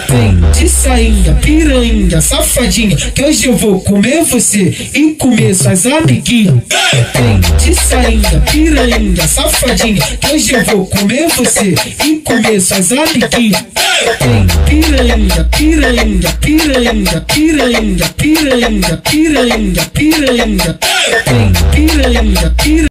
Vem de sainha, piranha, safadinha, que hoje eu vou comer você e comer suas amiguinhas. Vem de sainha, piranha, safadinha, que hoje eu vou comer você e comer suas amiguinhas. Vem piranha, piranha, piranha, piranha, piranha, piranha, piranha. Vem piranha, piranha.